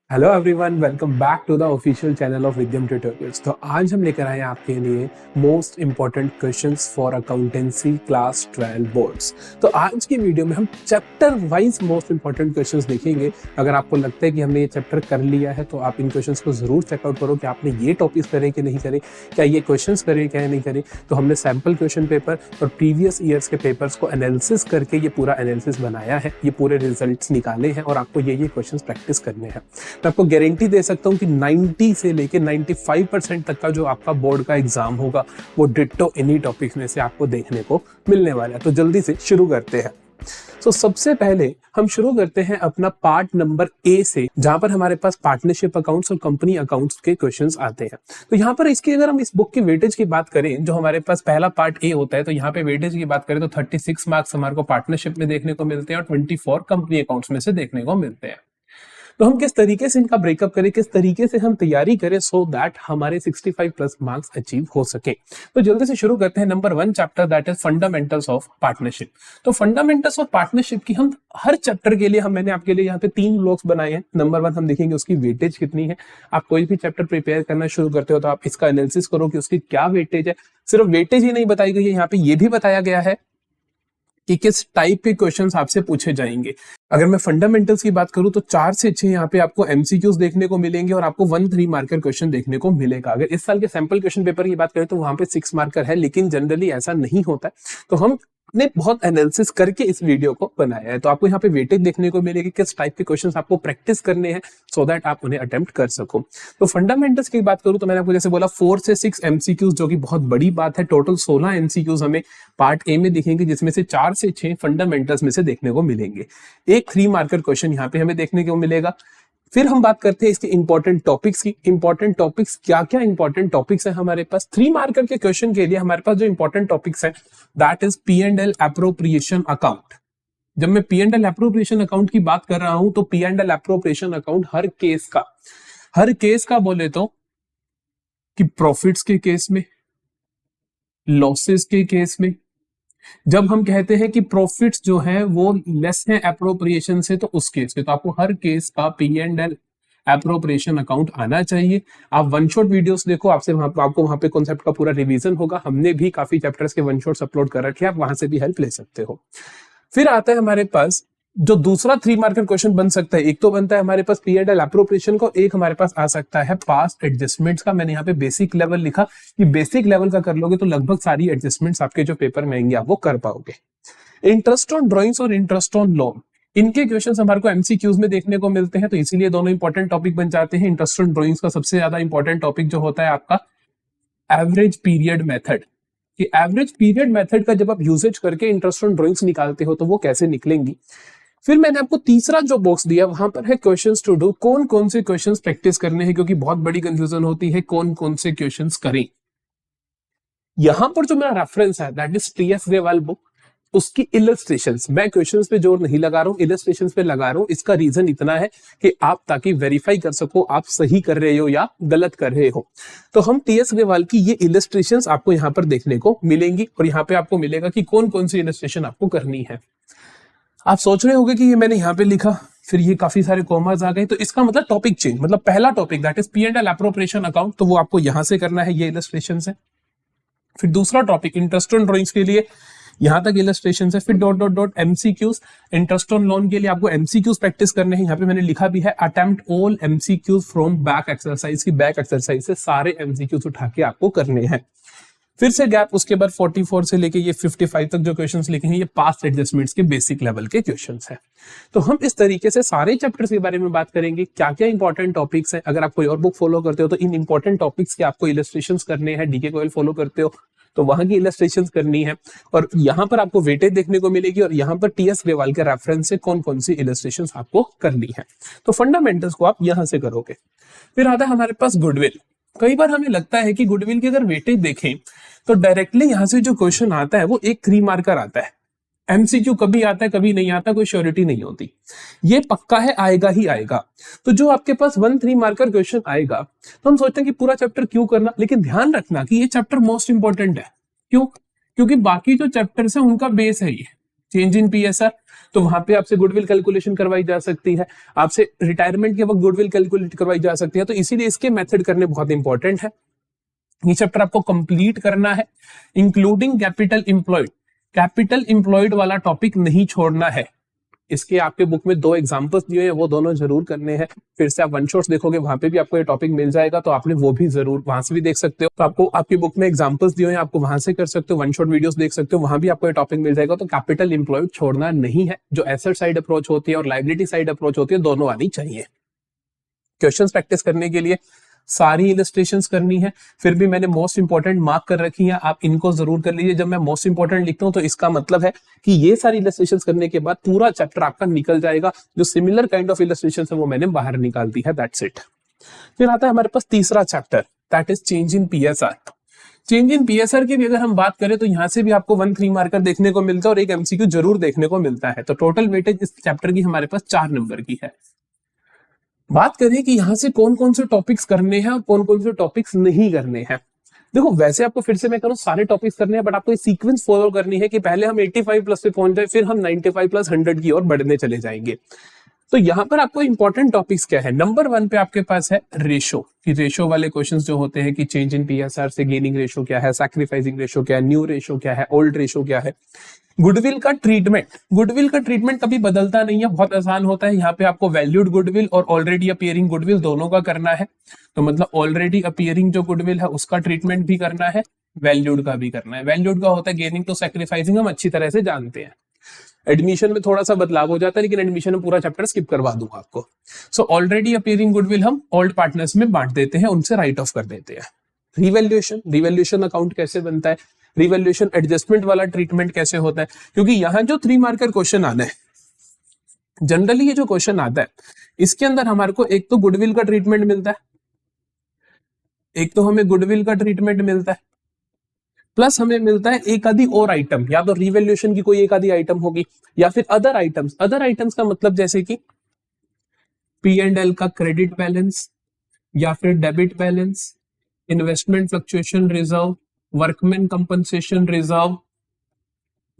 Hello everyone, welcome back to the official channel of Vidyam tutorials. तो आज हम लेकर आए हैं आपके लिए most important questions for accountancy class 12 boards. तो आज की वीडियो में हम chapter wise most important questions देखेंगे। अगर आपको लगता है कि हमने ये चैप्टर कर लिया है तो आप इन क्वेश्चंस को जरूर चेकआउट करो कि आपने ये टॉपिक्स करे कि नहीं करे, क्या ये क्वेश्चंस करे क्या नहीं करे। तो हमने सैम्पल क्वेश्चन पेपर और प्रीवियस ईयर्स के पेपर्स को एनालिसिस करके ये पूरा एनालिसिस बनाया है, ये पूरे रिजल्ट्स निकाले हैं और आपको ये क्वेश्चंस प्रैक्टिस करने हैं। मैं आपको गारंटी दे सकता हूं कि 90 से लेके 95% तक का जो आपका बोर्ड का एग्जाम होगा वो डिट्टो इन्हीं टॉपिक्स में से आपको देखने को मिलने वाला है। तो जल्दी से शुरू करते हैं। सबसे पहले हम शुरू करते हैं अपना पार्ट नंबर ए से, जहां पर हमारे पास पार्टनरशिप अकाउंट्स और कंपनी अकाउंट्स के क्वेश्चंस आते हैं। तो यहाँ पर इसकी अगर हम इस बुक की वेटेज की बात करें, जो हमारे पास पहला पार्ट ए होता है, तो यहाँ पे वेटेज की बात करें तो 36 मार्क्स हमारे को पार्टनरशिप में देखने को मिलते हैं और 24 कंपनी अकाउंट्स में से देखने को मिलते हैं। तो हम किस तरीके से इनका ब्रेकअप करें, किस तरीके से हम तैयारी करें सो दैट हमारे 65 प्लस मार्क्स अचीव हो सके। तो जल्दी से शुरू करते हैं। Number 1 chapter that is fundamentals of partnership. तो फंडामेंटल्स ऑफ पार्टनरशिप की हम हर चैप्टर के लिए मैंने आपके लिए यहाँ पे 3 ब्लॉक्स बनाए हैं। नंबर 1 हम देखेंगे उसकी वेटेज कितनी है। आप कोई भी चैप्टर प्रिपेयर करना शुरू करते हो तो आप इसका एनालिसिस करो कि उसकी क्या वेटेज है। सिर्फ वेटेज ही नहीं बताई गई है, यहाँ पे ये भी बताया गया है कि किस टाइप के क्वेश्चंस आपसे पूछे जाएंगे। अगर मैं फंडामेंटल्स की बात करूं तो 4 से 6 यहाँ पे आपको एमसीक्यूज देखने को मिलेंगे और आपको 1-3 मार्कर क्वेश्चन देखने को मिलेगा। अगर इस साल के सैंपल क्वेश्चन पेपर की बात करें तो वहां पे 6 मार्कर है, लेकिन जनरली ऐसा नहीं होता है। तो हम ने बहुत एनालिसिस करके इस वीडियो को बनाया है। तो आपको यहाँ पे वेटेज देखने को मिलेगी, किस टाइप के क्वेश्चंस आपको प्रैक्टिस करने हैं सो दैट आप उन्हें अटेम्प्ट कर सको। तो फंडामेंटल्स की बात करूं तो मैंने आपको जैसे बोला 4 से 6 एमसीक्यूज, जो कि बहुत बड़ी बात है। टोटल 16 एमसीक्यूज हमें पार्ट ए में दिखेंगे, जिसमें से 4 से 6 फंडामेंटल्स में से देखने को मिलेंगे। एक 3 मार्कर क्वेश्चन यहाँ पे हमें देखने को मिलेगा। फिर हम बात करते हैं इसके इंपॉर्टेंट टॉपिक्स की। इंपॉर्टेंट टॉपिक्स क्या क्या इंपॉर्टेंट टॉपिक्स है हमारे पास 3 मार्कर के क्वेश्चन के लिए। हमारे पास जो इंपॉर्टेंट टॉपिक्स है that is P&L appropriation account. जब मैं P&L एप्रोप्रिएशन अकाउंट की बात कर रहा हूं तो P&L एप्रोप्रिएशन अकाउंट हर केस का बोले तो कि प्रॉफिट्स के केस में, लॉसेस के केस में, जब हम कहते हैं कि प्रॉफिट्स जो है वो लेस है एप्रोप्रिएशन से, तो उस केस में तो आपको हर केस का P&L एप्रोप्रिएशन अकाउंट आना चाहिए। आप वन शॉट वीडियोस देखो, आपको वहां पे कॉन्सेप्ट का पूरा रिवीजन होगा। हमने भी काफी चैप्टर्स के वन शॉट्स अपलोड कर रखे हैं, आप वहां से भी हेल्प ले सकते हो। फिर आता है हमारे पास जो दूसरा 3 मार्कर क्वेश्चन बन सकता है। एक तो बनता है हमारे पास P&L एप्रोप्रिएशन को, एक हमारे पास आ सकता है पास्ट एडजस्टमेंट्स का। मैंने यहाँ पे बेसिक लेवल लिखा कि बेसिक लेवल का कर लोगे तो लगभग सारी एडजस्टमेंट्स आपके जो पेपर में आएंगे आप वो कर पाओगे। इंटरेस्ट ऑन ड्रॉइंग्स और इंटरेस्ट ऑन लोन, इनके क्वेश्चंस हमारे को एमसीक्यूज में देखने को मिलते हैं, तो इसीलिए दोनों इंपॉर्टेंट टॉपिक बन जाते हैं। इंटरेस्ट ऑन ड्रॉइंग्स का सबसे ज्यादा इंपॉर्टेंट टॉपिक जो होता है आपका एवरेज पीरियड मेथड, कि एवरेज पीरियड मेथड का जब आप यूजेज करके इंटरेस्ट ऑन ड्रॉइंग्स निकालते हो तो वो कैसे निकलेंगी। फिर मैंने आपको तीसरा जो बॉक्स दिया वहां पर है क्वेश्चंस टू डू, कौन कौन से क्वेश्चंस प्रैक्टिस करने हैं, क्योंकि बहुत बड़ी कंफ्यूजन होती है कौन कौन से क्वेश्चंस करें। यहां पर जो मेरा रेफरेंस है that is TS Grewal book, उसकी इलस्ट्रेशंस, मैं क्वेश्चंस पे जोर नहीं लगा रहा हूं, इलस्ट्रेशंस पे लगा रहा हूं। इसका रीजन इतना है कि आप ताकि वेरीफाई कर सको आप सही कर रहे हो या गलत कर रहे हो। तो हम टीएस ग्रेवाल की ये इलस्ट्रेशंस आपको यहाँ पर देखने को मिलेंगी और यहाँ पे आपको मिलेगा कि कौन कौन सी इलस्ट्रेशन आपको करनी है। आप सोच रहे होंगे कि ये मैंने यहाँ पे लिखा फिर ये काफी सारे कॉमास आ गए, तो इसका मतलब टॉपिक चेंज, मतलब पहला topic that is P&L appropriation account, तो वो आपको यहां से करना है, ये इलस्ट्रेशंस है। फिर दूसरा टॉपिक इंटरेस्ट ऑन ड्रॉइंग्स के लिए यहां तक इलस्ट्रेशन है। फिर dot dot dot MCQs, interest on loan के लिए आपको एमसीक्यूज प्रैक्टिस करने हैं। यहाँ पे मैंने लिखा भी है attempt all MCQs from back exercise, की बैक एक्सरसाइज से सारे एमसीक्यूज उठा के आपको करने हैं। फिर से गैप, उसके बाद 44 से लेके ये 55 तक जो क्वेश्चंस लिखे हैं ये पास्ट एडजस्टमेंट्स के बेसिक लेवल के क्वेश्चंस हैं। तो हम इस तरीके से सारे चैप्टर्स के बारे में बात करेंगे, क्या क्या इंपॉर्टेंट टॉपिक्स हैं। अगर आप कोई और बुक फॉलो करते हो तो इन इंपॉर्टेंट टॉपिक्स के आपको इलस्ट्रेशंस करने हैं। डीके गोयल फॉलो करते हो तो वहां की इलस्ट्रेशंस करनी है, और यहाँ पर आपको वेटेज देखने को मिलेगी और यहाँ पर टीएस ग्रेवाल के रेफरेंस से कौन कौन सी इलस्ट्रेशंस आपको करनी है। तो फंडामेंटल्स को आप यहां से करोगे। फिर आता है हमारे पास गुडविल। कई बार हमें लगता है कि गुडविल की अगर वेटेज देखें तो डायरेक्टली यहां से जो क्वेश्चन आता है वो एक 3 मार्कर आता है। एमसीक्यू कभी आता है कभी नहीं आता, कोई श्योरिटी नहीं होती। ये पक्का है आएगा ही आएगा। तो जो आपके पास 1-3 मार्कर क्वेश्चन आएगा तो हम सोचते हैं कि पूरा चैप्टर क्यों करना, लेकिन ध्यान रखना कि ये चैप्टर मोस्ट इंपॉर्टेंट है। क्यों? क्योंकि बाकी जो चैप्टर्स हैं उनका बेस है ये चेंज इन पीएसआर। तो वहां पे आपसे गुडविल कैलकुलेशन करवाई जा सकती है, आपसे रिटायरमेंट के वक्त गुडविल कैलकुलेट करवाई जा सकती है। तो इसीलिए इसके मेथड करने बहुत इंपॉर्टेंट है। ये चैप्टर आपको कंप्लीट करना है, including capital employed. Capital employed वाला टॉपिक नहीं छोड़ना है। इसके आपके बुक में 2 एग्जांपल्स दिए हैं, वो दोनों जरूर करने हैं। फिर से आप वन शॉट्स देखोगे, वहां पे भी आपको ये टॉपिक मिल जाएगा, तो आपने वो भी जरूर वहां से भी देख सकते हो। तो आपको आपकी बुक में एग्जांपल्स दिए हैं, आपको वहां से कर सकते हो, वन शॉट वीडियोस देख सकते हो, वहां भी आपको ये टॉपिक मिल जाएगा। तो कैपिटल एम्प्लॉयड छोड़ना नहीं है। जो एसेट साइड अप्रोच होती है और लायबिलिटी साइड अप्रोच होती है, दोनों आनी चाहिए। क्वेश्चंस प्रैक्टिस करने के लिए सारी इलस्ट्रेशंस करनी है। फिर भी मैंने मोस्ट इंपॉर्टेंट मार्क कर रखी है, आप इनको जरूर कर लीजिए। जब मैं मोस्ट इंपॉर्टेंट लिखता हूं तो इसका मतलब है कि ये सारी इलस्ट्रेशंस करने के बाद पूरा चैप्टर आपका निकल जाएगा। जो सिमिलर काइंड ऑफ इलस्ट्रेशंस है वो मैंने बाहर निकाल दी है, दैट्स इट। फिर आता है हमारे पास तीसरा chapter, that is change in PSR. Change in PSR की भी अगर हम बात करें तो यहां से भी आपको 1 3 मार्कर देखने को मिलता है और एक एमसीक्यू जरूर देखने को मिलता है। तो टोटल वेटेज इस चैप्टर की हमारे पास 4 नंबर की है। बात करें कि यहां से कौन कौन से टॉपिक्स करने हैं और कौन कौन से टॉपिक्स नहीं करने हैं। देखो, वैसे आपको फिर से मैं करूं सारे टॉपिक्स करने हैं, बट आपको सीक्वेंस फॉलो करनी है कि पहले हम 85 प्लस पे पहुंच जाए, फिर हम 95 प्लस 100 की ओर बढ़ने चले जाएंगे। तो यहाँ पर आपको इंपॉर्टेंट टॉपिक्स क्या है, नंबर 1 पे आपके पास है रेशो, कि रेशो वाले क्वेश्चंस जो होते हैं कि चेंज इन पीएसआर से गेनिंग रेशो क्या है, सैक्रिफाइसिंग रेशो क्या है, न्यू रेशो क्या है, ओल्ड रेशो क्या है। गुडविल का ट्रीटमेंट, गुडविल का ट्रीटमेंट कभी बदलता नहीं है, बहुत आसान होता है। यहाँ पे आपको वैल्यूड गुडविल और ऑलरेडी अपीयरिंग गुडविल दोनों का करना है। तो मतलब ऑलरेडी अपीयरिंग जो गुडविल है उसका ट्रीटमेंट भी करना है, वैल्यूड का भी करना है। वैल्यूड का होता है गेनिंग टू सैक्रिफाइसिंग, हम अच्छी तरह से जानते हैं। एडमिशन में थोड़ा सा बदलाव हो जाता है, लेकिन एडमिशन में पूरा चैप्टर स्किप करवा दूंगा आपको। सो ऑलरेडी अपीयरिंग गुडविल हम ओल्ड पार्टनर्स में बांट देते हैं, उनसे राइट ऑफ कर देते हैं। रिवैल्यूएशन, रिवैल्यूएशन अकाउंट कैसे बनता है, रिवैल्यूएशन एडजस्टमेंट वाला ट्रीटमेंट कैसे होता है, क्योंकि यहां जो 3 मार्कर क्वेश्चन आना है, जनरली ये जो क्वेश्चन आता है इसके अंदर हमारे को एक तो गुडविल का ट्रीटमेंट मिलता है, एक तो हमें गुडविल का ट्रीटमेंट मिलता है, प्लस हमें मिलता है एक आधी और आइटम, या तो रिवैल्यूएशन की कोई एक आधी आइटम होगी या फिर अदर आइटम्स। अदर आइटम्स का मतलब जैसे कि P&L का क्रेडिट बैलेंस या फिर debit balance, investment fluctuation reserve, workman compensation reserve,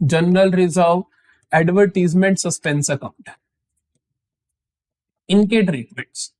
general reserve, advertisement suspense account, इनके ट्रीटमेंट्स।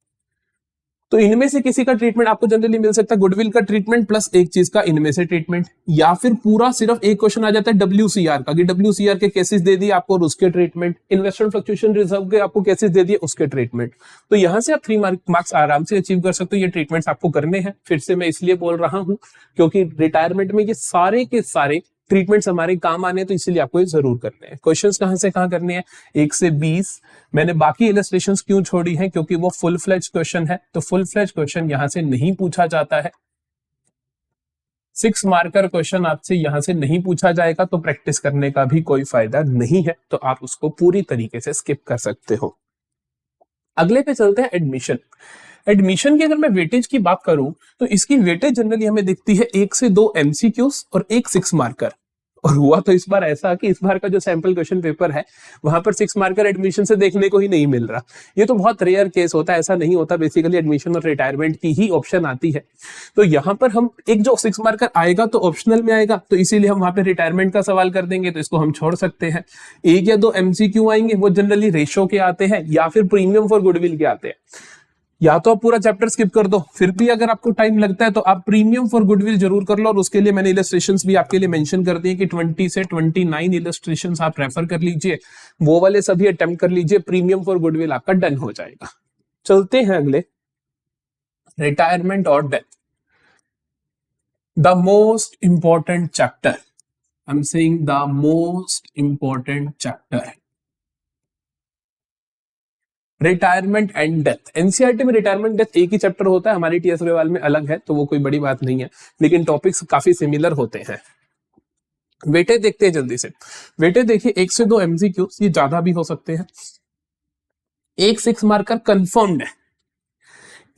तो इनमें से किसी का ट्रीटमेंट आपको जनरली मिल सकता है, गुडविल का ट्रीटमेंट प्लस एक चीज का इनमें से ट्रीटमेंट, या फिर पूरा सिर्फ एक क्वेश्चन आ जाता है WCR का, कि WCR के केसेस दे दिए आपको और उसके ट्रीटमेंट, इन्वेस्टमेंट फ्लक्चुएशन रिजर्व के आपको केसेस दे दिए उसके ट्रीटमेंट। तो यहां से आप 3 मार्क्स आराम से अचीव कर सकते हो। ये ट्रीटमेंट्स आपको करने हैं। फिर से मैं इसलिए बोल रहा हूं क्योंकि रिटायरमेंट में ये सारे के सारे ट्रीटमेंट्स हमारे काम आने, तो इसलिए आपको ये जरूर करने हैं। क्वेश्चंस कहां से कहां करने हैं, 1 से 20। मैंने बाकी इलस्ट्रेशंस क्यों छोड़ी हैं, क्योंकि वो फुल फ्लेज क्वेश्चन है, तो फुल फ्लेज क्वेश्चन यहां से नहीं पूछा जाता है। 6 मार्कर क्वेश्चन आपसे यहां से नहीं पूछा जाएगा, तो प्रैक्टिस करने का भी कोई फायदा नहीं है, तो आप उसको पूरी तरीके से स्किप कर सकते हो। अगले पे चलते हैं एडमिशन। एडमिशन की अगर मैं वेटेज की बात करूं तो इसकी वेटेज जनरली हमें दिखती है 1 से 2 MCQs और 1 6 मार्कर। और हुआ तो इस बार ऐसा कि इस बार का जो सैंपल क्वेश्चन पेपर है वहां पर 6 मार्कर एडमिशन से देखने को ही नहीं मिल रहा। ये तो बहुत रेयर केस होता है, ऐसा नहीं होता। बेसिकली एडमिशन और रिटायरमेंट की ही ऑप्शन आती है। तो यहाँ पर हम एक जो 6 मार्कर आएगा तो ऑप्शनल में आएगा, तो इसीलिए हम वहां पे रिटायरमेंट का सवाल कर देंगे, तो इसको हम छोड़ सकते हैं। 1 या 2 MCQ आएंगे, वो जनरली रेशो के आते हैं या फिर प्रीमियम फॉर गुडविल के आते हैं। या तो आप पूरा चैप्टर स्किप कर दो, फिर भी अगर आपको टाइम लगता है तो आप प्रीमियम फॉर गुडविल जरूर कर लो। और उसके लिए मैंने इलस्ट्रेशंस भी आपके लिए मेंशन कर दिए कि 20 से 29 इलस्ट्रेशंस आप रेफर कर लीजिए, वो वाले सभी अटेम्प्ट कर लीजिए, प्रीमियम फॉर गुडविल आपका डन हो जाएगा। चलते हैं अगले, रिटायरमेंट और death, the most important chapter. I am saying the most important chapter, retirement and death. NCERT में रिटायरमेंट डेथ एक ही चैप्टर होता है, हमारी टीएस अग्रवाल में अलग है, तो वो कोई बड़ी बात नहीं है, लेकिन टॉपिक्स काफी सिमिलर होते हैं। वेटे देखते हैं जल्दी से। वेटे देखिए, 1 से 2 MCQ, ये ज्यादा भी हो सकते हैं। 1 6 मार्कर कंफर्म्ड है।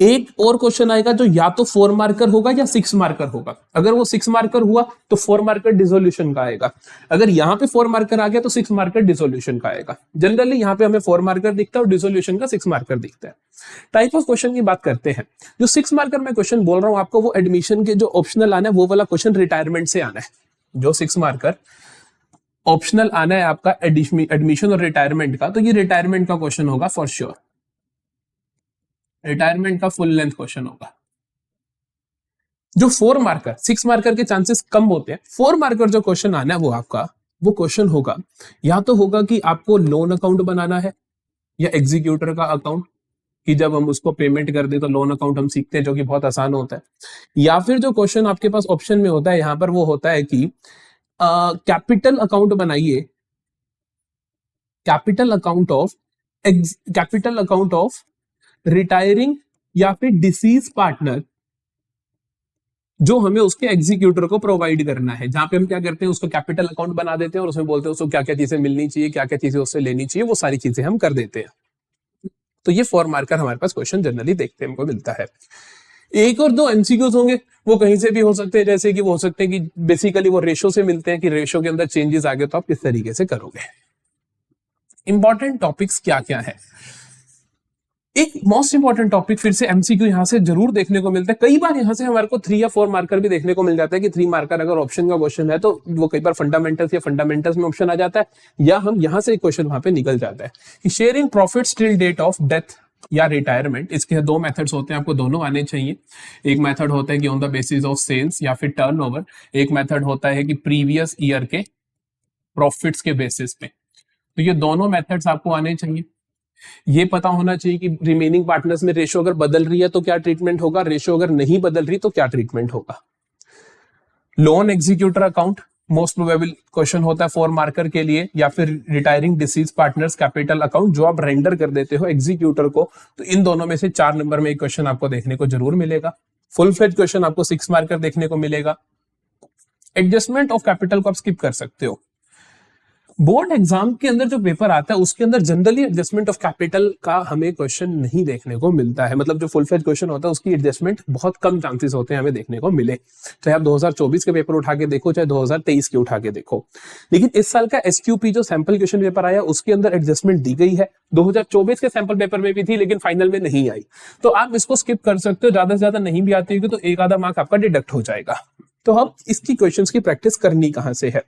एक और क्वेश्चन आएगा जो या तो 4 मार्कर होगा या 6 मार्कर होगा। अगर वो 6 मार्कर हुआ तो 4 मार्कर डिसोल्यूशन का आएगा। अगर यहाँ पे 4 मार्कर आ गया तो 6 मार्कर डिसोल्यूशन का आएगा। जनरली यहाँ पे हमें 4 मार्कर दिखता है और डिसोल्यूशन का 6 मार्कर दिखता है। टाइप ऑफ क्वेश्चन की बात करते हैं। जो 6 मार्कर में क्वेश्चन बोल रहा हूं आपको, वो एडमिशन के जो ऑप्शनल आना है वो वाला क्वेश्चन रिटायरमेंट से आना है। जो 6 मार्कर ऑप्शनल आना है आपका एडमिशन और रिटायरमेंट का, तो ये रिटायरमेंट का क्वेश्चन होगा फॉर श्योर, रिटायरमेंट का फुल लेंथ क्वेश्चन होगा। जो 4 मार्कर 6 मार्कर के चांसेस कम होते हैं, 4 मार्कर जो क्वेश्चन आना है वो आपका वो क्वेश्चन होगा, या तो होगा कि आपको लोन अकाउंट बनाना है या एग्जीक्यूटर का अकाउंट, कि जब हम उसको पेमेंट कर दे तो लोन अकाउंट हम सीखते हैं जो कि बहुत आसान होता है, या फिर जो क्वेश्चन आपके पास ऑप्शन में होता है यहां पर वो होता है कि कैपिटल अकाउंट बनाइए, कैपिटल अकाउंट ऑफ रिटायरिंग या फिर डिसीज पार्टनर जो हमें उसके एग्जीक्यूटर को प्रोवाइड करना है, जहां पे हम क्या करते हैं उसको कैपिटल अकाउंट बना देते हैं और उसमें बोलते हैं उसको क्या क्या चीजें मिलनी चाहिए, क्या क्या चीजें उससे लेनी चाहिए, वो सारी चीजें हम कर देते हैं। तो ये 4 मार्कर हमारे पास क्वेश्चन जनरली देखते हमको मिलता है। एक और दो एमसीक्यूज होंगे, वो कहीं से भी हो सकते हैं, जैसे कि वो हो सकते हैं कि बेसिकली वो रेशो से मिलते हैं कि रेशो के अंदर चेंजेस आ गए तो आप किस तरीके से करोगे। इंपॉर्टेंट टॉपिक्स क्या क्या है, एक मोस्ट इंपॉर्टेंट टॉपिक फिर से एमसीक्यू यहां से जरूर देखने को मिलता है, कई बार यहां से हमारे को 3 या 4 मार्कर भी देखने को मिल जाता है कि 3 मार्कर अगर ऑप्शन का क्वेश्चन है तो वो कई बार फंडामेंटल्स या फंडामेंटल्स में ऑप्शन आ जाता है, या हम यहां से एक क्वेश्चन वहां पे निकल जाता है कि sharing profits till date of death या रिटायरमेंट। इसके 2 मेथड्स होते हैं, आपको दोनों आने चाहिए। एक मेथड होता है कि on the basis of sales या फिर टर्नओवर, एक मेथड होता है कि प्रीवियस ईयर के प्रॉफिट्स के बेसिस पे। तो ये दोनों मेथड्स आपको आने चाहिए। ये पता होना चाहिए कि रिमेनिंग पार्टनर्स में रेशो अगर बदल रही है तो क्या ट्रीटमेंट होगा, रेशो अगर नहीं बदल रही तो क्या ट्रीटमेंट होगा। Loan executor account most probable question होता है 4 मार्कर के लिए, या फिर retiring disease partners capital account जो आप रेंडर कर देते हो एग्जीक्यूटर को, तो इन दोनों में से 4 नंबर में एक क्वेश्चन आपको देखने को जरूर मिलेगा। फुल फ्लेज क्वेश्चन आपको 6 मार्कर देखने को मिलेगा। एडजस्टमेंट ऑफ कैपिटल को आप स्किप कर सकते हो। बोर्ड एग्जाम के अंदर जो पेपर आता है उसके अंदर जनरली एडजस्टमेंट ऑफ कैपिटल का हमें क्वेश्चन नहीं देखने को मिलता है, मतलब जो फुल फ्लेज क्वेश्चन होता है उसकी एडजस्टमेंट बहुत कम चांसेस होते हैं हमें देखने को मिले, चाहे आप 2024 के पेपर उठा के देखो चाहे 2023 के उठा के देखो। लेकिन इस साल का एसक्यूपी जो सैंपल क्वेश्चन पेपर आया उसके अंदर एडजस्टमेंट दी गई है, 2024 के सैंपल पेपर में भी थी लेकिन फाइनल में नहीं आई, तो आप इसको स्किप कर सकते हो। ज्यादा से ज्यादा नहीं भी आती होगी तो एक आधा मार्क आपका डिडक्ट हो जाएगा। तो हम इसकी क्वेश्चंस की प्रैक्टिस करनी कहां से है।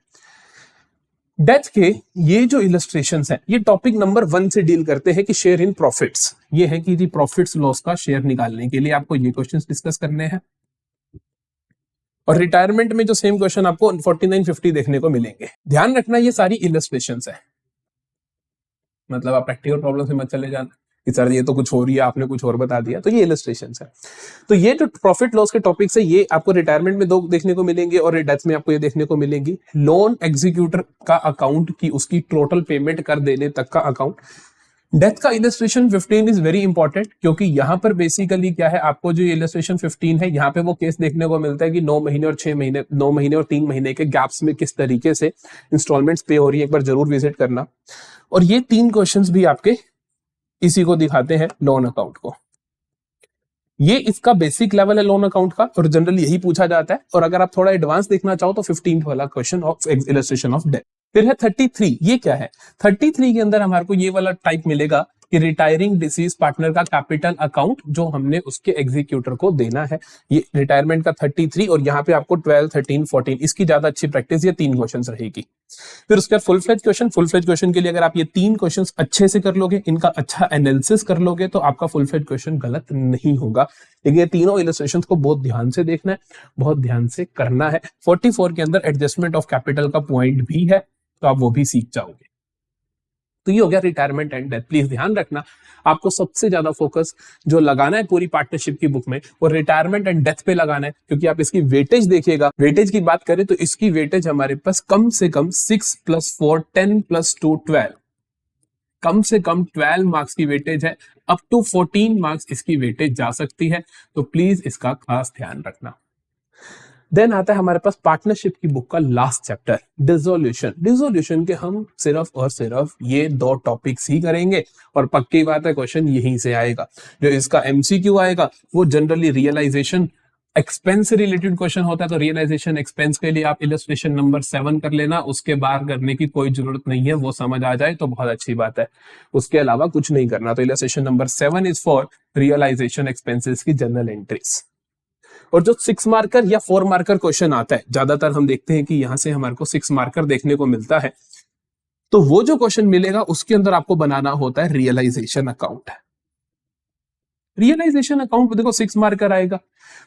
डेथ के ये जो इलस्ट्रेशंस हैं ये टॉपिक नंबर 1 से डील करते हैं कि शेयर इन प्रॉफिट्स, ये है कि जी प्रॉफिट्स लॉस का शेयर निकालने के लिए आपको ये क्वेश्चंस डिस्कस करने हैं। और रिटायरमेंट में जो सेम क्वेश्चन आपको 49 50 देखने को मिलेंगे। ध्यान रखना ये सारी इलस्ट्रेशंस है, मतलब आप प्रैक्टिकल प्रॉब्लम से मत चले जाना कि सर ये तो कुछ हो रही है आपने कुछ और बता दिया, तो ये इलस्ट्रेशंस है। तो ये जो प्रॉफिट लॉस के टॉपिक्स है ये आपको रिटायरमेंट में 2 देखने को मिलेंगे और डेथ में आपको ये देखने को मिलेंगी। लोन एग्जीक्यूटर का अकाउंट की उसकी टोटल पेमेंट कर देने तक का अकाउंट। डेथ का इलस्ट्रेशन 15 इज वेरी इंपॉर्टेंट, क्योंकि यहां पर बेसिकली क्या है, आपको जो इलस्ट्रेशन 15 है यहाँ पे वो केस देखने को मिलता है कि 9 महीने और 6 महीने 9 महीने और 3 महीने के गैप्स में किस तरीके से इंस्टॉलमेंट्स पे हो रही है, एक बार जरूर विजिट करना। और ये 3 क्वेश्चंस भी आपके इसी को दिखाते हैं, लोन अकाउंट को। ये इसका बेसिक लेवल है लोन अकाउंट का और जनरली यही पूछा जाता है। और अगर आप थोड़ा एडवांस देखना चाहो तो 15th वाला question of illustration of death. फिर है 33, ये क्या है, 33 के अंदर हमारे को ये वाला टाइप मिलेगा कि रिटायरिंग डिसीज पार्टनर का कैपिटल अकाउंट जो हमने उसके एग्जीक्यूटर को देना है, ये रिटायरमेंट का 33। और यहाँ पे आपको 12, 13, 14 इसकी ज्यादा अच्छी प्रैक्टिस ये 3 क्वेश्चन रहेगी। फिर उसके बाद फुल फ्लेज क्वेश्चन के लिए अगर आप ये 3 क्वेश्चन अच्छे से कर लोगे, इनका अच्छा एनालिसिस कर लोगे तो आपका फुल फ्लेज क्वेश्चन गलत नहीं होगा। लेकिन ये तीनों इलस्ट्रेशंस को बहुत ध्यान से देखना है, बहुत ध्यान से करना है। 44 के अंदर एडजस्टमेंट ऑफ कैपिटल का पॉइंट भी है, तो आप वो भी सीख जाओगे। तो ये हो गया रिटायरमेंट एंड डेथ। प्लीज ध्यान रखना आपको सबसे ज्यादा फोकस जो लगाना है पूरी पार्टनरशिप की बुक में वो रिटायरमेंट एंड डेथ पे लगाना है, क्योंकि आप इसकी वेटेज देखिएगा। वेटेज की बात करें तो इसकी वेटेज हमारे पास कम से कम 6 + 4 10 + 2 12, कम से कम 12 मार्क्स की वेटेज है, अप टू 14 मार्क्स इसकी वेटेज जा सकती है। तो प्लीज इसका खास ध्यान रखना। देन आता है हमारे पास पार्टनरशिप की बुक का लास्ट चैप्टर, डिसोल्यूशन। डिसोल्यूशन के हम सिर्फ और सिर्फ ये 2 टॉपिक्स ही करेंगे और पक्की बात है क्वेश्चन यहीं से आएगा। जो इसका एमसीक्यू आएगा वो जनरली रियलाइजेशन एक्सपेंस से रिलेटेड क्वेश्चन होता है, तो रियलाइजेशन एक्सपेंस के लिए आप इलस्ट्रेशन नंबर 7 कर लेना, उसके बाहर करने की कोई जरूरत नहीं है, वो समझ आ जाए तो बहुत अच्छी बात है, उसके अलावा कुछ नहीं करना। तो illustration number 7 is for realisation expenses की जनरल एंट्रीज। और जो 6 मार्कर या 4 मार्कर क्वेश्चन आता है, ज्यादातर हम देखते हैं कि यहां से हमारे को 6 मार्कर देखने को मिलता है, तो वो जो क्वेश्चन मिलेगा उसके अंदर आपको बनाना होता है रियलाइजेशन अकाउंट। रियलाइजेशन अकाउंट देखो 6 मार्कर आएगा,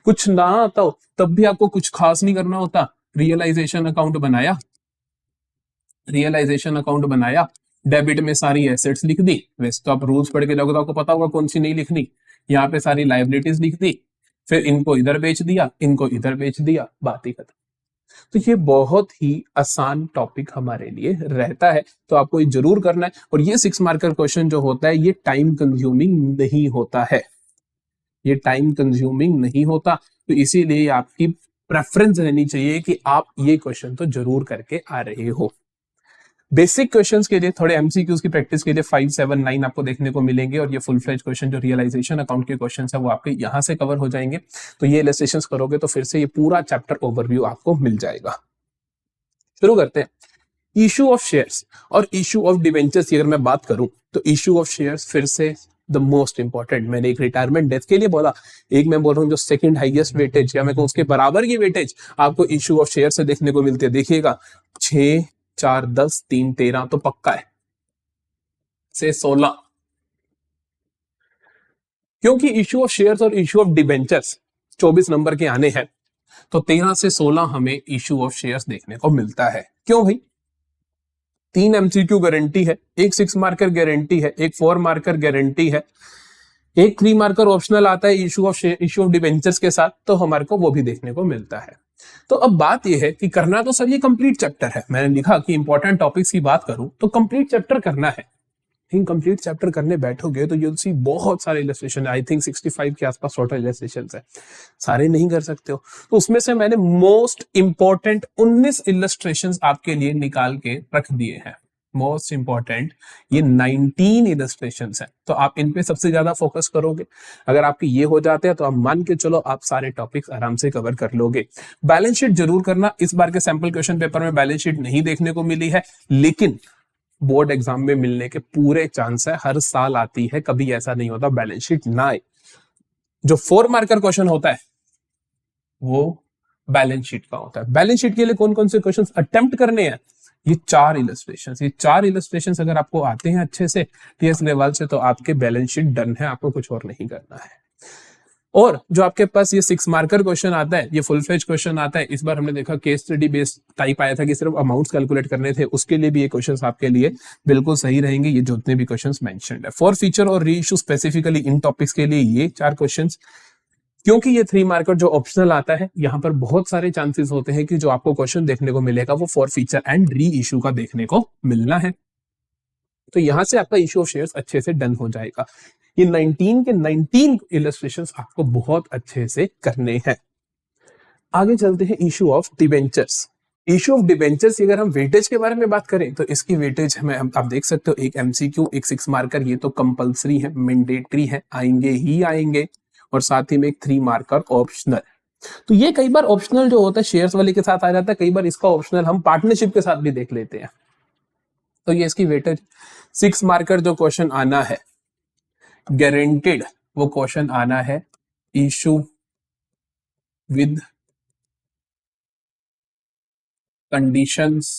कुछ ना आता हो तब भी आपको कुछ खास नहीं करना होता। रियलाइजेशन अकाउंट बनाया, रियलाइजेशन अकाउंट बनाया, डेबिट में सारी एसेट्स लिख दी, वैसे तो आप रूल्स पढ़ के जाओगे तो आपको पता होगा कौन सी नहीं लिखनी। यहाँ पे सारी लाइबिलिटीज लिख दी, फिर इनको इधर बेच दिया, इनको इधर बेच दिया, बात ही खत्म। तो ये बहुत ही आसान टॉपिक हमारे लिए रहता है, तो आपको ये जरूर करना है। और ये 6 मार्कर क्वेश्चन जो होता है ये टाइम कंज्यूमिंग नहीं होता है, ये टाइम कंज्यूमिंग नहीं होता, तो इसीलिए आपकी प्रेफरेंस रहनी चाहिए कि आप ये क्वेश्चन तो जरूर करके आ रहे हो। बेसिक क्वेश्चंस के लिए, थोड़े एमसीक्यूज की प्रैक्टिस के लिए 5, 7, 9 आपको देखने को मिलेंगे, और ये फुल फ्लेज क्वेश्चन जो रियलाइजेशन अकाउंट के क्वेश्चंस है वो आपके यहां से कवर हो जाएंगे। तो ये इलस्ट्रेशंस करोगे तो फिर से ये पूरा चैप्टर ओवरव्यू आपको मिल जाएगा। शुरू करते हैं। इशू ऑफ शेयर्स और इशू ऑफ डिवेंचर्स की अगर मैं बात करूं तो इशू ऑफ शेयर्स फिर से द मोस्ट इंपॉर्टेंट। मैंने एक रिटायरमेंट डेथ के लिए बोला, एक मैं बोल रहा हूं जो सेकंड हाईएस्ट वेटेज या मैं कहूं उसके बराबर की वेटेज आपको इशू ऑफ शेयर से देखने को मिलती है। देखिएगा 6, 4, 10, 3, 13 तो पक्का है, से 16, क्योंकि इशू ऑफ शेयर्स और इशू ऑफ डिबेंचर्स 24 नंबर के आने हैं, तो 13 से 16 हमें इशू ऑफ शेयर्स देखने को मिलता है। क्यों भाई? 3 एमसीक्यू गारंटी है, एक 6 मार्कर गारंटी है, एक 4 मार्कर गारंटी है, एक 3 मार्कर ऑप्शनल आता है इशू ऑफ डिबेंचर्स के साथ, तो हमारे को वो भी देखने को मिलता है। तो अब बात यह है कि करना तो सर ये कंप्लीट चैप्टर है। मैंने लिखा कि इंपॉर्टेंट टॉपिक्स की बात करूं तो कंप्लीट चैप्टर करना है। कंप्लीट चैप्टर करने बैठोगे तो यूल सी बहुत सारे इलस्ट्रेशन, आई थिंक 65 के आसपास टोटल इलस्ट्रेशन है, सारे नहीं कर सकते हो। तो उसमें से मैंने मोस्ट इंपॉर्टेंट 19 इलस्ट्रेशन आपके लिए निकाल के रख दिए हैं। मोस्ट इंपॉर्टेंट ये 19 इलस्ट्रेशन है, तो आप इन पे सबसे ज्यादा फोकस करोगे। अगर आपके ये हो जाते हैं तो आप मान के चलो आप सारे टॉपिक्स आराम से कवर कर लोगे। बैलेंस शीट जरूर करना। इस बार के सैंपल क्वेश्चन पेपर में बैलेंस शीट नहीं देखने को मिली है, लेकिन बोर्ड एग्जाम में मिलने के पूरे चांस है। हर साल आती है, कभी ऐसा नहीं होता बैलेंस शीट ना आए। जो 4 मार्कर क्वेश्चन होता है वो बैलेंस शीट का होता है। बैलेंस शीट के लिए कौन कौन से क्वेश्चन अटेम्प्ट करने हैं? ये 4 इलस्ट्रेशन, ये 4 इलस्ट्रेशन अगर आपको आते हैं अच्छे से टीएस लेवल से, तो आपके बैलेंस शीट डन है, आपको कुछ और नहीं करना है। और जो आपके पास ये 6 मार्कर क्वेश्चन आता है, ये फुल फ्लेज क्वेश्चन आता है। इस बार हमने देखा केस स्टडी बेस्ड टाइप आया था कि सिर्फ अमाउंट्स कैलकुलेट करने थे, उसके लिए भी ये क्वेश्चंस आपके लिए बिल्कुल सही रहेंगे, ये जितने भी क्वेश्चंस मेंशन्ड है। फॉर फीचर और री इशू स्पेसिफिकली इन टॉपिक्स के लिए ये 4 क्वेश्चंस, क्योंकि ये 3 मार्कर जो ऑप्शनल आता है, यहाँ पर बहुत सारे चांसेस होते हैं कि जो आपको क्वेश्चन देखने को मिलेगा वो for feature and re issue का देखने को मिलना है। तो यहां से आपका इशू ऑफ शेयर्स अच्छे से डन हो जाएगा। ये 19 के 19 इलस्ट्रेशंस आपको बहुत अच्छे से करने हैं। आगे चलते हैं issue of debentures. Issue of debentures अगर हम वेटेज के बारे में बात करें तो इसकी वेटेज हमें आप देख सकते हो, एक एमसीक्यू, एक 6 मार्कर, ये तो कंपलसरी है, मैंडेटरी है, आएंगे ही आएंगे, और साथ ही में एक 3 मार्कर ऑप्शनल। तो ये कई बार ऑप्शनल जो होता है शेयर्स वाले के साथ आ जाता है, कई बार इसका ऑप्शनल हम पार्टनरशिप के साथ भी देख लेते हैं। तो ये इसकी वेटेज 6 मार्कर जो क्वेश्चन आना है गारंटेड, वो क्वेश्चन आना है issue with conditions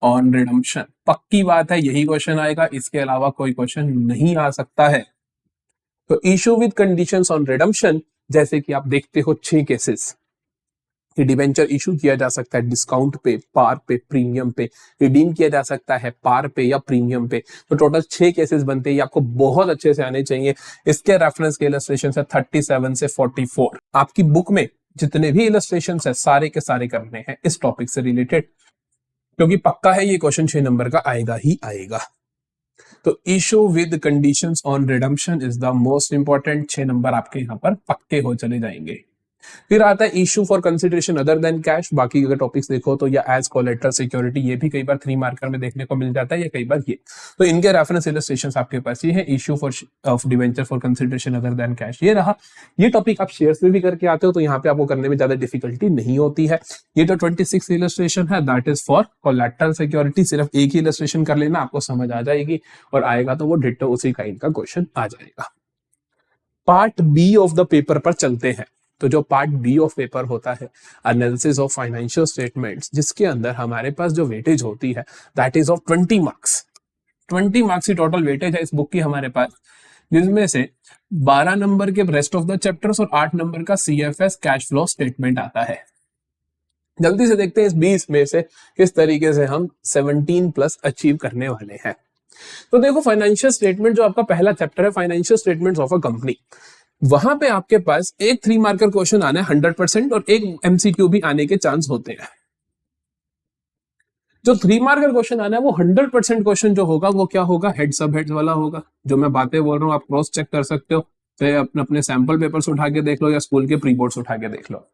on redemption. पक्की बात है यही क्वेश्चन आएगा, इसके अलावा कोई क्वेश्चन नहीं आ सकता है। तो issue with conditions on redemption, जैसे कि आप देखते हो 6 केसेस, ये डिबेंचर इशू किया जा सकता है डिस्काउंट पे, पार पे, प्रीमियम पे, रिडीम किया जा सकता है पार पे या प्रीमियम पे। तो टोटल 6 केसेस बनते हैं, ये आपको बहुत अच्छे से आने चाहिए। इसके रेफरेंस के इलस्ट्रेशन है 37 से 44। आपकी बुक में जितने भी इलस्ट्रेशन है सारे के सारे करने हैं इस टॉपिक से रिलेटेड, क्योंकि पक्का है ये क्वेश्चन 6 नंबर का आएगा ही आएगा। तो issue with conditions on redemption is the most important. 6 number आपके यहाँ पर पक्के हो चले जाएंगे। फिर आता है issue for consideration other than cash. बाकी अगर टॉपिक्स देखो तो या एज कोलेटरल सिक्योरिटी, ये भी कई बार 3 मार्कर में देखने को मिल जाता है, या कई बार ये। तो इनके रेफरेंस इलस्ट्रेशंस आपके पास ये है। Issue for of debenture for consideration other than cash ये रहा। ये टॉपिक आप शेयर्स में भी करके आते हो, तो यहाँ पे आपको करने में ज्यादा डिफिकल्टी नहीं होती है। ये जो 26 इलस्ट्रेशन है that is for collateral security. सिर्फ एक ही इलस्ट्रेशन कर लेना, आपको समझ आ जाएगी, और आएगा तो वो डिट्टो उसी काइंड का क्वेश्चन आ जाएगा। Part B of the paper पर चलते हैं। तो जो पार्ट बी ऑफ पेपर होता है एनालिसिस ऑफ फाइनेंशियल स्टेटमेंट्स, जिसके अंदर हमारे पास जो वेटेज होती है that is of 20 marks. 20 marks की टोटल वेटेज है इस बुक की हमारे पास, जिसमें से 12 नंबर के रेस्ट ऑफ द चैप्टर्स और 8 नंबर का सीएफएस कैश फ्लो स्टेटमेंट आता है। जल्दी से देखते हैं इस 20 में से किस तरीके से हम 17 प्लस अचीव करने वाले हैं। तो देखो फाइनेंशियल स्टेटमेंट जो आपका पहला चैप्टर है, financial statements of a company, वहां पे आपके पास एक 3 मार्कर क्वेश्चन आना है 100% और एक एमसीक्यू भी आने के चांस होते हैं। जो 3 मार्कर क्वेश्चन आना है वो 100% क्वेश्चन जो होगा वो क्या होगा, हेड सब हेड्स वाला होगा। जो मैं बातें बोल रहा हूँ आप क्रॉस चेक कर सकते हो, चाहे अपने सैंपल पेपर्स उठा के देख लो या स्कूल के प्री बोर्ड्स उठा के देख लो।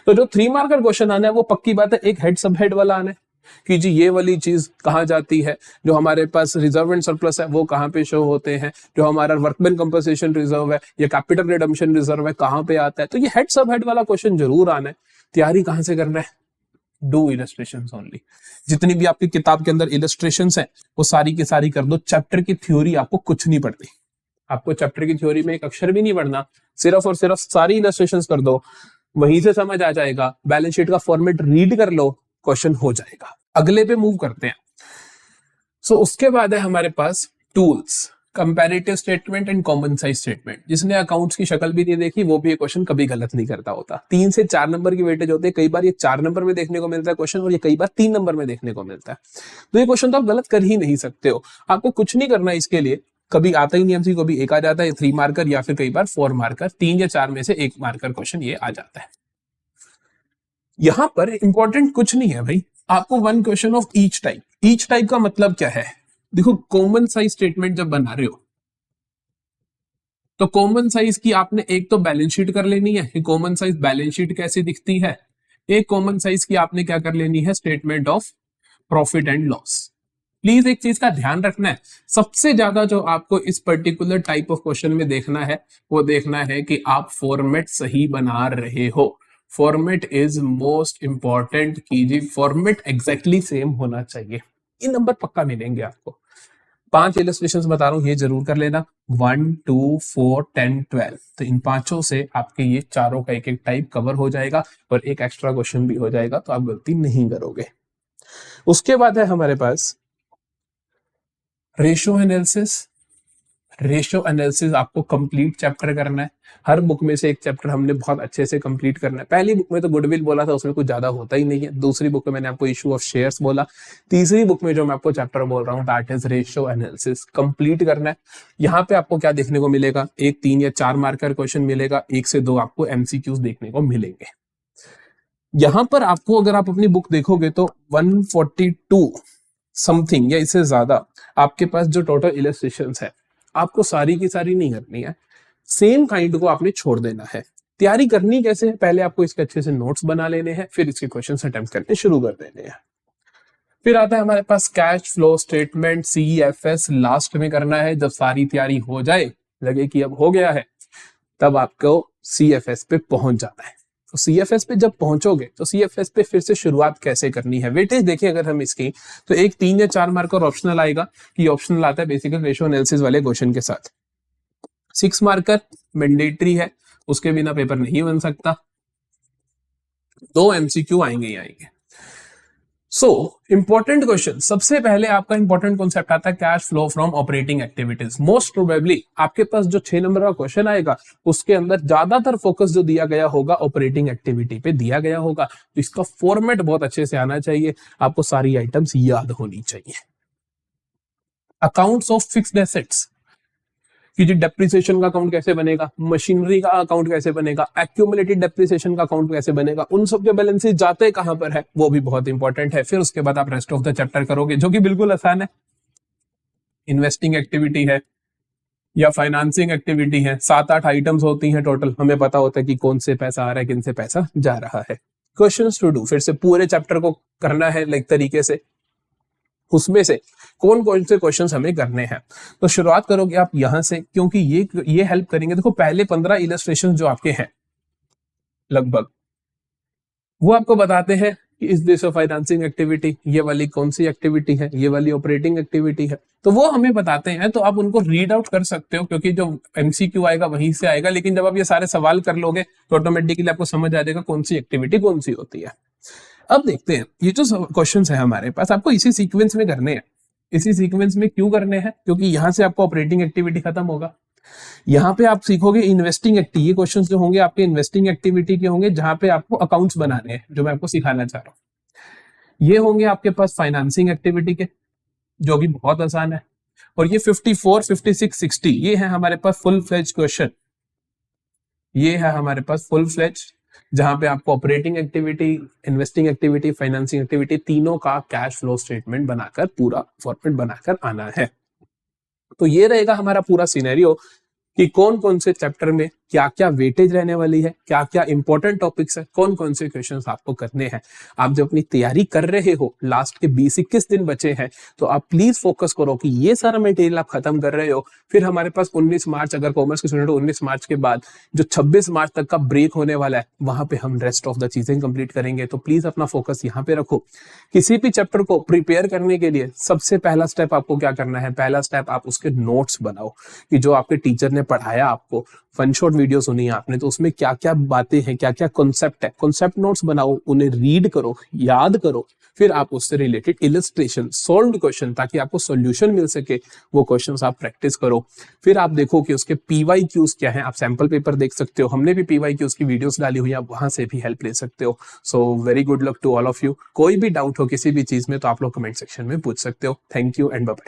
तो जो 3 मार्कर क्वेश्चन आना है वो पक्की बात है एक हेड सब हेड वाला आना है कि जी ये वाली चीज कहाँ जाती है, जो हमारे पास रिजर्व एंड सरप्लस है वो कहाँ पे शो होते हैं, जो हमारा वर्कमैन कंपनसेशन रिजर्व है या कैपिटल रिडम्पशन रिजर्व है कहाँ पे आता है। तो ये हेड सब हेड वाला क्वेश्चन जरूर आना है। तैयारी कहाँ से करना है, डू इलस्ट्रेशंस ओनली। जितनी भी आपकी किताब के अंदर इलस्ट्रेशंस है वो सारी की सारी कर दो। चैप्टर की थ्योरी आपको कुछ नहीं पढ़नी, आपको चैप्टर की थ्योरी में एक अक्षर भी नहीं पढ़ना, सिर्फ और सिर्फ सारी इलस्ट्रेशंस कर दो, वहीं से समझ आ जाएगा। बैलेंस शीट का फॉर्मेट रीड कर लो, क्वेश्चन हो जाएगा। अगले पे मूव करते हैं। सो उसके बाद है हमारे पास tools, comparative statement and common size statement. जिसने अकाउंट्स की शक्ल भी नहीं देखी वो भी ये क्वेश्चन कभी गलत नहीं करता होता। 3 से 4 नंबर की वेटेज होती है, कई बार ये 4 नंबर में देखने को मिलता है क्वेश्चन और ये कई बार 3 नंबर में देखने को मिलता है। तो ये क्वेश्चन तो आप गलत कर ही नहीं सकते हो। आपको कुछ नहीं करना इसके लिए, कभी आता ही नहीं एमसी, कभी एक आ जाता है 3 मार्कर या फिर कई बार 4 मार्कर, 3 या 4 में से 1 मार्कर क्वेश्चन ये आ जाता है। यहां पर इंपॉर्टेंट कुछ नहीं है भाई, आपको 1 question of each type. Each type का मतलब क्या है, देखो कॉमन साइज स्टेटमेंट जब बना रहे हो तो कॉमन साइज की आपने एक तो बैलेंस शीट कर लेनी है कि कॉमन साइज बैलेंस शीट कैसे दिखती है। एक कॉमन साइज की आपने क्या कर लेनी है, statement of profit and loss. Please एक चीज का ध्यान रखना है, सबसे ज्यादा जो आपको इस पर्टिकुलर टाइप ऑफ क्वेश्चन में देखना है वो देखना है कि आप फॉर्मेट सही बना रहे हो। फॉर्मेट इज मोस्ट इंपॉर्टेंट कीजिए, फॉर्मेट एग्जैक्टली सेम होना चाहिए। ये नंबर पक्का मिलेंगे आपको। 5 इलस्ट्रेशंस बता रहा हूं, ये जरूर कर लेना, 1, 2, 4, 10, 12। तो इन 5 से आपके ये चारों का एक एक टाइप कवर हो जाएगा और एक एक्स्ट्रा क्वेश्चन भी हो जाएगा, तो आप गलती नहीं करोगे। उसके बाद है हमारे पास रेशियो एनालिसिस। रेशियो एनालिसिस आपको कंप्लीट चैप्टर करना है। हर बुक में से एक चैप्टर हमने बहुत अच्छे से कंप्लीट करना है। पहली बुक में तो गुडविल बोला था, उसमें कुछ ज्यादा होता ही नहीं है। दूसरी बुक में मैंने आपको इशू ऑफ शेयर्स बोला। तीसरी बुक में जो मैं आपको चैप्टर बोल रहा हूँ that is ratio analysis, complete करना है। यहाँ पे आपको क्या देखने को मिलेगा, एक 3 या 4 मार्कर क्वेश्चन मिलेगा, 1 से 2 आपको एमसीक्यूज देखने को मिलेंगे। यहां पर आपको अगर आप अपनी बुक देखोगे तो 142 समथिंग या इससे ज्यादा आपके पास जो टोटल इलस्ट्रेशंस है, आपको सारी की सारी नहीं करनी है, सेम काइंड को आपने छोड़ देना है। तैयारी करनी कैसे है, पहले आपको इसके अच्छे से नोट्स बना लेने हैं, फिर इसके क्वेश्चंस अटेम्प्ट करने शुरू कर देने हैं। फिर आता है हमारे पास cash flow statement, CFS last में करना है। जब सारी तैयारी हो जाए, लगे कि अब हो गया है, तब आपको सीएफएस पे पहुंच जाना है। तो सीएफएस पे जब पहुंचोगे तो सीएफएस पे फिर से शुरुआत कैसे करनी है। वेटेज देखिए अगर हम इसकी, तो एक 3 या 4 मार्क और ऑप्शनल आएगा कि ऑप्शनल आता है बेसिकली रेशियो एनालिसिस वाले क्वेश्चन के साथ। 6 मार्कर मैंडेटरी है, उसके बिना पेपर नहीं बन सकता। 2 एमसीक्यू आएंगे ही आएंगे। सो इंपॉर्टेंट क्वेश्चन, सबसे पहले आपका इंपॉर्टेंट कॉन्सेप्ट आता है cash flow from operating activities. Most probably आपके पास जो 6 नंबर का क्वेश्चन आएगा उसके अंदर ज्यादातर फोकस जो दिया गया होगा ऑपरेटिंग एक्टिविटी पे दिया गया होगा। तो इसका फॉर्मेट बहुत अच्छे से आना चाहिए, आपको सारी आइटम्स याद होनी चाहिए। अकाउंट्स ऑफ फिक्स्ड एसेट्स कि जी डेप्रिसिएशन का अकाउंट कैसे बनेगा, मशीनरी का अकाउंट कैसे बनेगा, एक्यूमुलेटेड डेप्रिसिएशन का अकाउंट कैसे बनेगा, उन सब के बैलेंसेस जाते कहां पर है, वो भी बहुत इंपॉर्टेंट है। फिर उसके बाद आप रेस्ट ऑफ द चैप्टर करोगे जो कि बिल्कुल आसान है। इन्वेस्टिंग एक्टिविटी है या फाइनेंसिंग एक्टिविटी है, 7-8 आइटम्स होती हैं टोटल, हमें पता होता है कि कौन से पैसा आ रहा है, किन से पैसा जा रहा है। क्वेश्चंस टू डू, फिर से पूरे चैप्टर को करना है लाइक तरीके से, उसमें से कौन कौन से क्वेश्चंस हमें करने हैं। तो शुरुआत करोगे आप यहां से, क्योंकि ये हेल्प करेंगे। देखो पहले 15 इलस्ट्रेशन जो आपके हैं लगभग, वो आपको बताते हैं is this a financing activity, ये वाली कौन सी एक्टिविटी है, ये वाली ऑपरेटिंग एक्टिविटी है, तो वो हमें बताते हैं। तो आप उनको रीड आउट कर सकते हो क्योंकि जो एमसीक्यू आएगा वहीं से आएगा, लेकिन जब आप ये सारे सवाल कर लोगे तो ऑटोमेटिकली आपको समझ आ जाएगा कौन सी एक्टिविटी कौन सी होती है। अब देखते हैं ये जो क्वेश्चंस है हमारे पास, आपको इसी सीक्वेंस में करने हैं। इसी सीक्वेंस में क्यों करने हैं, क्योंकि यहां से आपको ऑपरेटिंग एक्टिविटी खत्म होगा, यहाँ पे आप सीखोगे इन्वेस्टिंग एक्टिविटी। ये क्वेश्चंस जो होंगे आपके इन्वेस्टिंग एक्टिविटी के होंगे, जहां पे आपको अकाउंट्स बनाने हैं, जो मैं आपको सिखाना चाह रहा हूँ। ये होंगे आपके पास फाइनेंसिंग एक्टिविटी के, जो कि बहुत आसान है। और ये 54, 56, 60 ये है हमारे पास फुल फ्लेज क्वेश्चन। ये है हमारे पास फुल फ्लेज, जहां पे आपको operating activity, investing activity, financing activity तीनों का कैश फ्लो स्टेटमेंट बनाकर, पूरा फॉर्मेट बनाकर आना है। तो ये रहेगा हमारा पूरा सिनेरियो कि कौन कौन से चैप्टर में क्या क्या वेटेज रहने वाली है, क्या क्या इंपॉर्टेंट टॉपिक्स है, कौन कौन से क्वेश्चंस आपको करने हैं। आप जब अपनी तैयारी कर रहे हो, लास्ट के 20-21 दिन बचे हैं, तो आप प्लीज फोकस करो कि ये सारा मटेरियल आप खत्म कर रहे हो। फिर हमारे पास 19 मार्च, अगर कॉमर्स के स्टूडेंट 19 मार्च के बाद जो 26 मार्च तक का ब्रेक होने वाला है, वहां पे हम रेस्ट ऑफ द चीजें कंप्लीट करेंगे। तो प्लीज अपना फोकस यहाँ पे रखो। किसी भी चैप्टर को प्रिपेयर करने के लिए सबसे पहला स्टेप आपको क्या करना है, पहला स्टेप आप उसके नोट्स बनाओ कि जो आपके टीचर ने पढ़ाया, आपको वन शॉट वीडियो सुनी है आपने, तो उसमें क्या क्या बातें हैं, क्या क्या कॉन्सेप्ट है, कॉन्सेप्ट नोट्स बनाओ, उन्हें रीड करो, याद करो। फिर आप उससे रिलेटेड इलस्ट्रेशन, सॉल्व्ड क्वेश्चन, ताकि आपको सॉल्यूशन मिल सके, वो क्वेश्चंस आप प्रैक्टिस करो। फिर आप देखो कि उसके पीवाईक्यूज क्या हैं, आप सैंपल पेपर देख सकते हो, हमने भी पीवाईक्यूज की वीडियोस डाली हुई है, आप वहां से भी हेल्प ले सकते हो। So very good luck to all of you. कोई भी डाउट हो किसी भी चीज में तो आप लोग कमेंट सेक्शन में पूछ सकते हो। Thank you and bye bye.